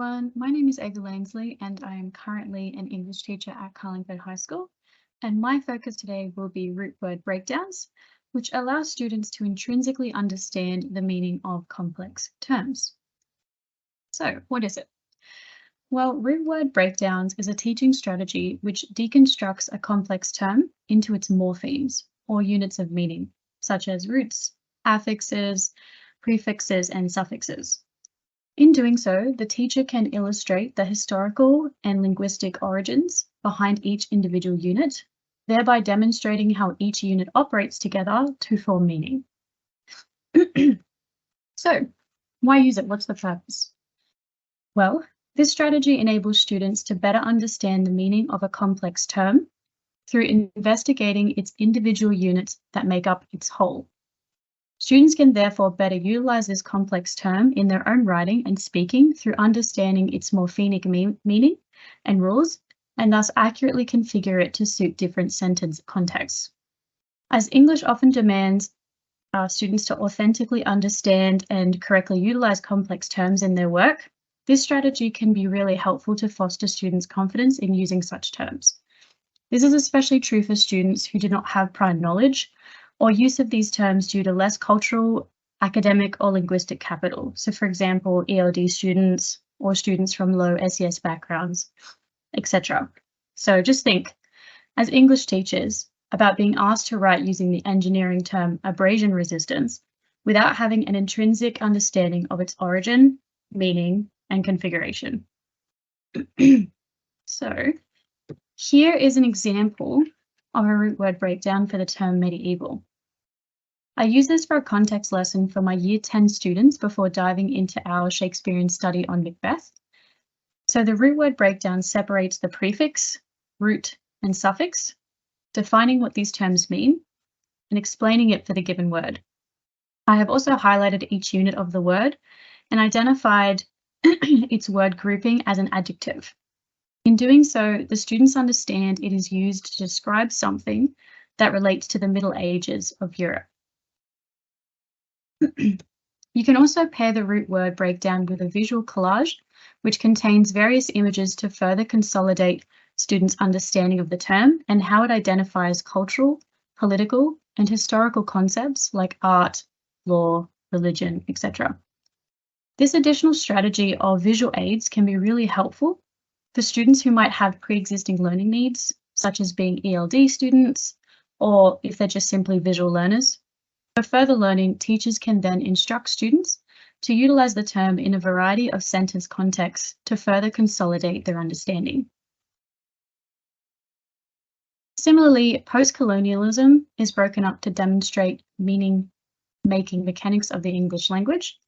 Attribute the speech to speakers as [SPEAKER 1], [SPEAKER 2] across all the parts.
[SPEAKER 1] everyone, my name is Ava Langsley and I am currently an English teacher at Carlingford High School, and my focus today will be root word breakdowns, which allow students to intrinsically understand the meaning of complex terms. So, what is it? Well, root word breakdowns is a teaching strategy which deconstructs a complex term into its morphemes, or units of meaning, such as roots, affixes, prefixes, and suffixes. In doing so, the teacher can illustrate the historical and linguistic origins behind each individual unit, thereby demonstrating how each unit operates together to form meaning. So, why use it? What's the purpose? Well, this strategy enables students to better understand the meaning of a complex term through investigating its individual units that make up its whole. Students can therefore better utilize this complex term in their own writing and speaking through understanding its morphemic meaning and rules, and thus accurately configure it to suit different sentence contexts. As English often demands students to authentically understand and correctly utilize complex terms in their work, this strategy can be really helpful to foster students' confidence in using such terms. This is especially true for students who do not have prior knowledge or use of these terms due to less cultural, academic, or linguistic capital. So, for example, ELD students or students from low SES backgrounds, etc. So just think, as English teachers, about being asked to write using the engineering term abrasion resistance without having an intrinsic understanding of its origin, meaning, and configuration. So, here is an example of a root word breakdown for the term medieval. I use this for a context lesson for my Year 10 students before diving into our Shakespearean study on Macbeth. So the root word breakdown separates the prefix, root, and suffix, defining what these terms mean, and explaining it for the given word. I have also highlighted each unit of the word and identified its word grouping as an adjective. In doing so, the students understand it is used to describe something that relates to the Middle Ages of Europe. You can also pair the root word breakdown with a visual collage, which contains various images to further consolidate students' understanding of the term and how it identifies cultural, political, and historical concepts like art, law, religion, etc. This additional strategy of visual aids can be really helpful for students who might have pre-existing learning needs, such as being ELD students, or if they're just simply visual learners. For further learning, teachers can then instruct students to utilize the term in a variety of sentence contexts to further consolidate their understanding. Similarly, post-colonialism is broken up to demonstrate meaning-making mechanics of the English language.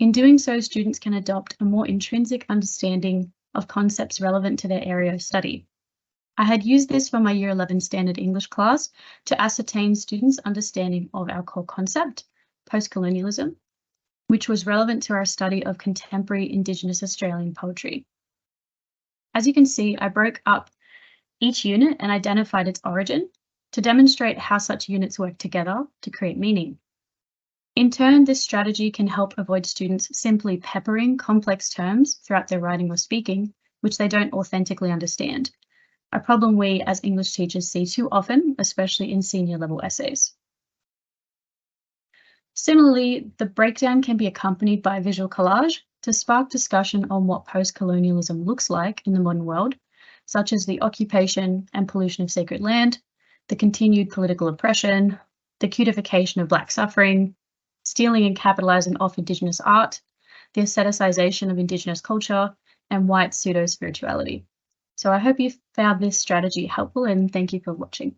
[SPEAKER 1] In doing so, students can adopt a more intrinsic understanding of concepts relevant to their area of study. I had used this for my Year 11 Standard English class to ascertain students' understanding of our core concept, post-colonialism, which was relevant to our study of contemporary Indigenous Australian poetry. As you can see, I broke up each unit and identified its origin to demonstrate how such units work together to create meaning. In turn, this strategy can help avoid students simply peppering complex terms throughout their writing or speaking, which they don't authentically understand, a problem we as English teachers see too often, especially in senior level essays. Similarly, the breakdown can be accompanied by a visual collage to spark discussion on what post-colonialism looks like in the modern world, such as the occupation and pollution of sacred land, the continued political oppression, the codification of Black suffering, stealing and capitalising off Indigenous art, the aestheticisation of Indigenous culture, and white pseudo-spirituality. So I hope you found this strategy helpful, and thank you for watching.